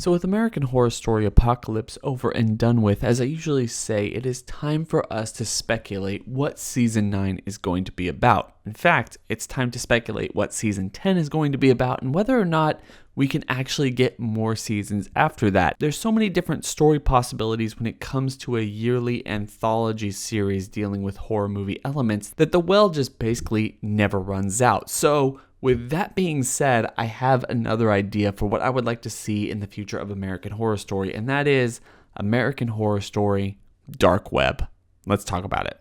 So with American Horror Story Apocalypse over and done with, as I usually say, it is time for us to speculate what Season 9 is going to be about. In fact, it's time to speculate what Season 10 is going to be about and whether or not we can actually get more seasons after that. There's so many different story possibilities when it comes to a yearly anthology series dealing with horror movie elements that the well just basically never runs out. So with that being said, I have another idea for what I would like to see in the future of American Horror Story, and that is American Horror Story Dark Web. Let's talk about it.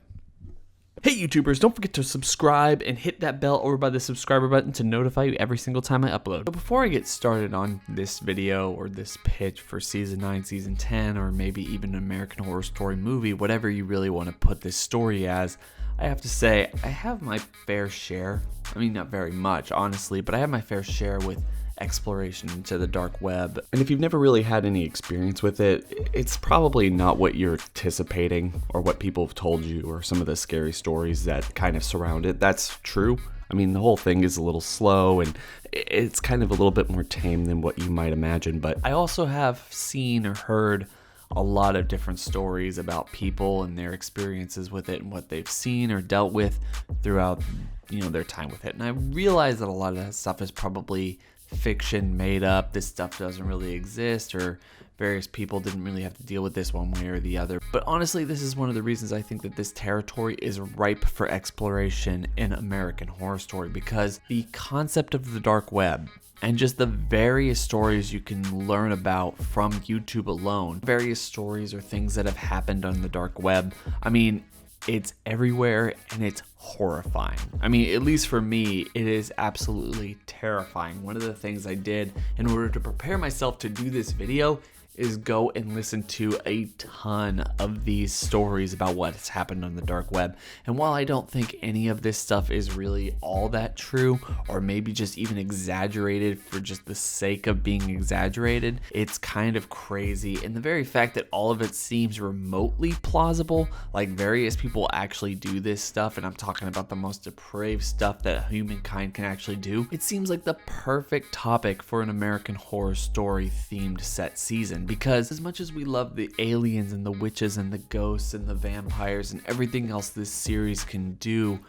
Hey YouTubers, don't forget to subscribe and hit that bell over by the subscriber button to notify you every single time I upload. But before I get started on this video or this pitch for Season 9, Season 10, or maybe even an American Horror Story movie, whatever you really want to put this story as, I have to say, I have my fair share. I mean, not very much, honestly, but I have my fair share with exploration into the dark web. And if you've never really had any experience with it, it's probably not what you're anticipating or what people have told you or some of the scary stories that kind of surround it. That's true. I mean, the whole thing is a little slow and it's kind of a little bit more tame than what you might imagine. But I also have seen or heard a lot of different stories about people and their experiences with it and what they've seen or dealt with throughout, their time with it. And I realize that a lot of that stuff is probably fiction made up. This stuff doesn't really exist, or various people didn't really have to deal with this one way or the other. But honestly, this is one of the reasons I think that this territory is ripe for exploration in American Horror Story, because the concept of the dark web and just the various stories you can learn about from YouTube alone, various stories or things that have happened on the dark web, I mean, it's everywhere and it's horrifying. I mean, at least for me, it is absolutely terrifying. One of the things I did in order to prepare myself to do this video is go and listen to a ton of these stories about what has happened on the dark web. And while I don't think any of this stuff is really all that true, or maybe just even exaggerated for just the sake of being exaggerated, it's kind of crazy. And the very fact that all of it seems remotely plausible, like various people actually do this stuff, and I'm talking about the most depraved stuff that humankind can actually do, it seems like the perfect topic for an American Horror Story themed set season. Because as much as we love the aliens and the witches and the ghosts and the vampires and everything else this series can do,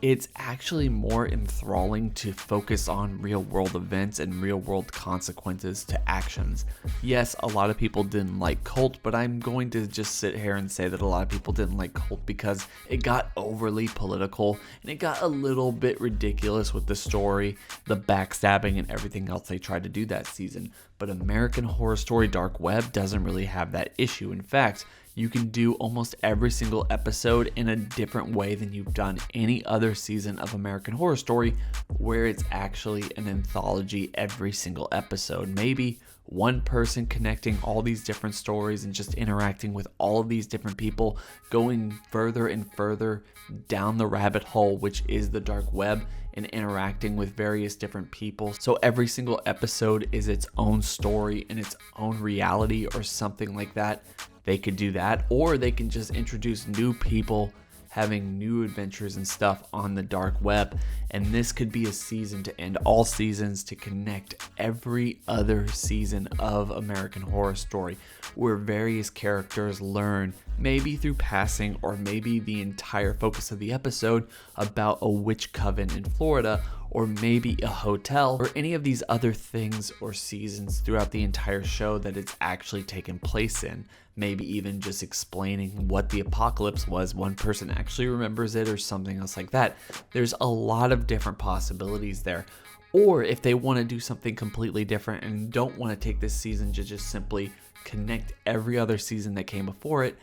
it's actually more enthralling to focus on real world events and real world consequences to actions. Yes, a lot of people didn't like Cult, but I'm going to just sit here and say that a lot of people didn't like Cult because it got overly political and it got a little bit ridiculous with the story, the backstabbing, and everything else they tried to do that season. But American Horror Story Dark Web doesn't really have that issue. In fact, you can do almost every single episode in a different way than you've done any other season of American Horror Story, where it's actually an anthology every single episode. Maybe one person connecting all these different stories and just interacting with all of these different people, going further and further down the rabbit hole, which is the dark web, and interacting with various different people. So every single episode is its own story and its own reality or something like that. They could do that, or they can just introduce new people having new adventures and stuff on the dark web. And this could be a season to end all seasons, to connect every other season of American Horror Story, where various characters learn, maybe through passing or maybe the entire focus of the episode, about a witch coven in Florida, or maybe a hotel, or any of these other things or seasons throughout the entire show that it's actually taken place in. Maybe even just explaining what the apocalypse was. One person actually remembers it or something else like that. There's a lot of different possibilities there. Or if they want to do something completely different and don't want to take this season to just simply connect every other season that came before it,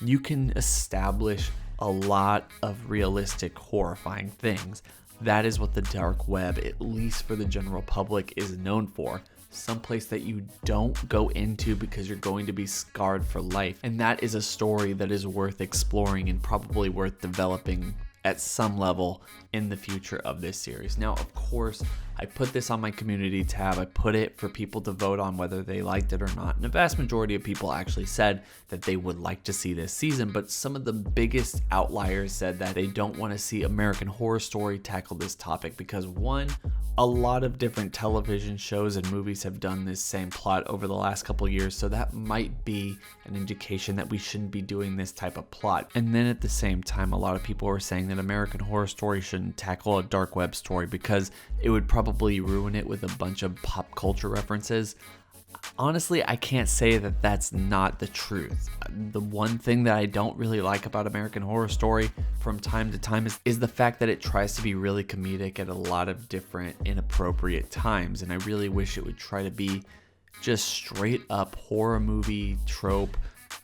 you can establish a lot of realistic, horrifying things. That is what the dark web, at least for the general public, is known for. Someplace that you don't go into because you're going to be scarred for life. And that is a story that is worth exploring and probably worth developing at some level in the future of this series. Now, of course, I put this on my community tab. I put it for people to vote on whether they liked it or not. And the vast majority of people actually said that they would like to see this season, but some of the biggest outliers said that they don't want to see American Horror Story tackle this topic because, one, a lot of different television shows and movies have done this same plot over the last couple years, so that might be an indication that we shouldn't be doing this type of plot. And then at the same time, a lot of people were saying that American Horror Story shouldn't tackle a dark web story because it would probably ruin it with a bunch of pop culture references. Honestly, I can't say that that's not the truth. The one thing that I don't really like about American Horror Story from time to time is the fact that it tries to be really comedic at a lot of different inappropriate times, and I really wish it would try to be just straight up horror movie trope,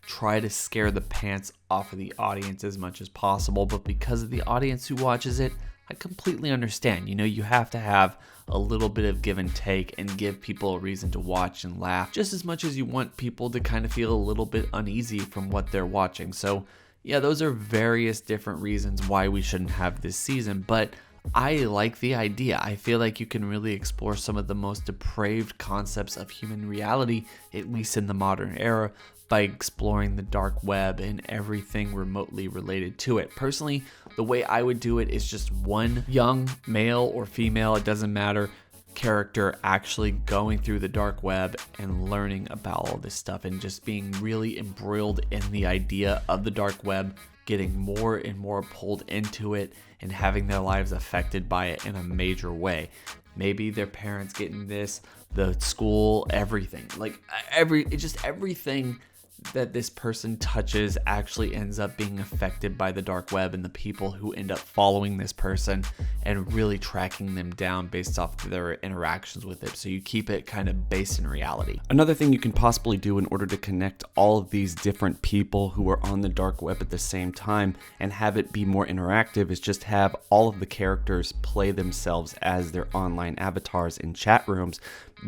try to scare the pants off of the audience as much as possible, but because of the audience who watches it, I completely understand. You know, you have to have a little bit of give and take and give people a reason to watch and laugh just as much as you want people to kind of feel a little bit uneasy from what they're watching. So yeah, those are various different reasons why we shouldn't have this season, but I like the idea. I feel like you can really explore some of the most depraved concepts of human reality, at least in the modern era, by exploring the dark web and everything remotely related to it. Personally, the way I would do it is just one young male or female, it doesn't matter, character actually going through the dark web and learning about all this stuff and just being really embroiled in the idea of the dark web, getting more and more pulled into it and having their lives affected by it in a major way. Maybe their parents getting this, the school, everything. Like everything that this person touches actually ends up being affected by the dark web and the people who end up following this person and really tracking them down based off of their interactions with it. So you keep it kind of based in reality. Another thing you can possibly do in order to connect all of these different people who are on the dark web at the same time and have it be more interactive is just have all of the characters play themselves as their online avatars in chat rooms,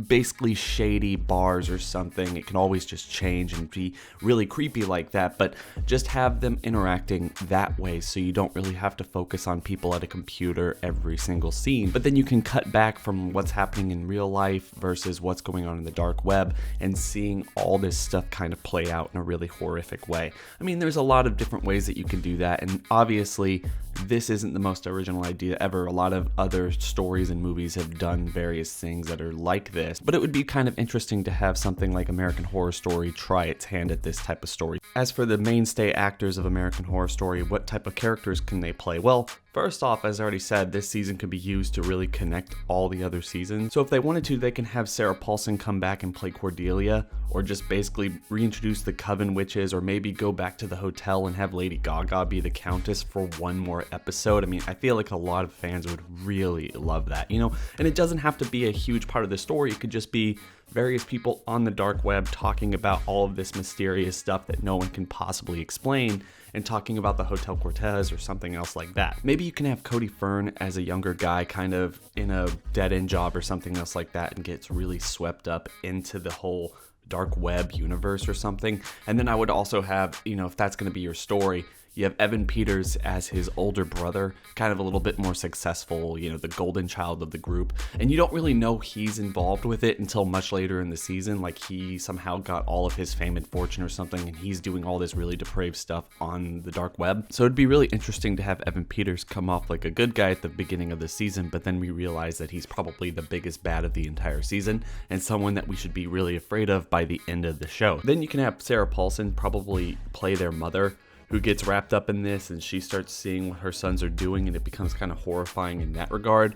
basically shady bars or something. It can always just change and be really creepy like that, but just have them interacting that way so you don't really have to focus on people at a computer every single scene. But then you can cut back from what's happening in real life versus what's going on in the dark web and seeing all this stuff kind of play out in a really horrific way. I mean, there's a lot of different ways that you can do that, and obviously this isn't the most original idea ever. A lot of other stories and movies have done various things that are like this, but it would be kind of interesting to have something like American Horror Story try its hand at this type of story. As for the mainstay actors of American Horror Story, what type of characters can they play? Well, first off, as I already said, this season could be used to really connect all the other seasons. So if they wanted to, they can have Sarah Paulson come back and play Cordelia, or just basically reintroduce the Coven Witches, or maybe go back to the hotel and have Lady Gaga be the Countess for one more episode. I mean, I feel like a lot of fans would really love that, you know? And it doesn't have to be a huge part of the story. It could just be various people on the dark web talking about all of this mysterious stuff that no one can possibly explain, and talking about the Hotel Cortez or something else like that. Maybe you can have Cody Fern as a younger guy kind of in a dead-end job or something else like that and gets really swept up into the whole dark web universe or something. And then I would also have, you know, if that's going to be your story, you have Evan Peters as his older brother, kind of a little bit more successful, you know, the golden child of the group. And you don't really know he's involved with it until much later in the season. Like he somehow got all of his fame and fortune or something, and he's doing all this really depraved stuff on the dark web. So it'd be really interesting to have Evan Peters come off like a good guy at the beginning of the season, but then we realize that he's probably the biggest bad of the entire season and someone that we should be really afraid of by the end of the show. Then you can have Sarah Paulson probably play their mother, who gets wrapped up in this, and she starts seeing what her sons are doing, and it becomes kind of horrifying in that regard.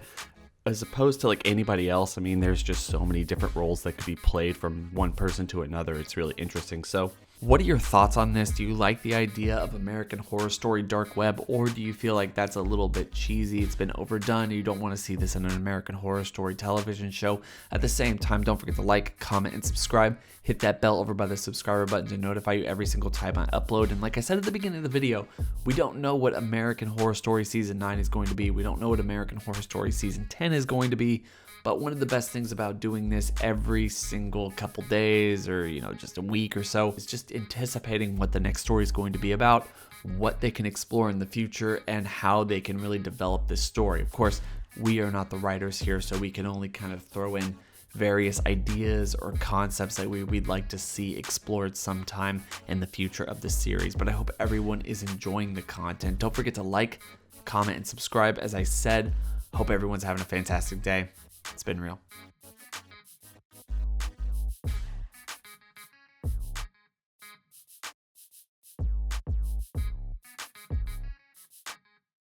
As opposed to like anybody else, I mean, there's just so many different roles that could be played from one person to another. It's really interesting. So what are your thoughts on this? Do you like the idea of American Horror Story dark web, or do you feel like that's a little bit cheesy, it's been overdone, and you don't want to see this in an American Horror Story television show? At the same time, don't forget to like, comment, and subscribe. Hit that bell over by the subscriber button to notify you every single time I upload. And like I said at the beginning of the video, we don't know what American Horror Story Season 9 is going to be. We don't know what American Horror Story Season 10 is going to be. But one of the best things about doing this every single couple days or, you know, just a week or so is just anticipating what the next story is going to be about, what they can explore in the future and how they can really develop this story. Of course, we are not the writers here, so we can only kind of throw in various ideas or concepts that we'd like to see explored sometime in the future of the series. But I hope everyone is enjoying the content. Don't forget to like, comment, and subscribe. As I said, hope everyone's having a fantastic day. It's been real.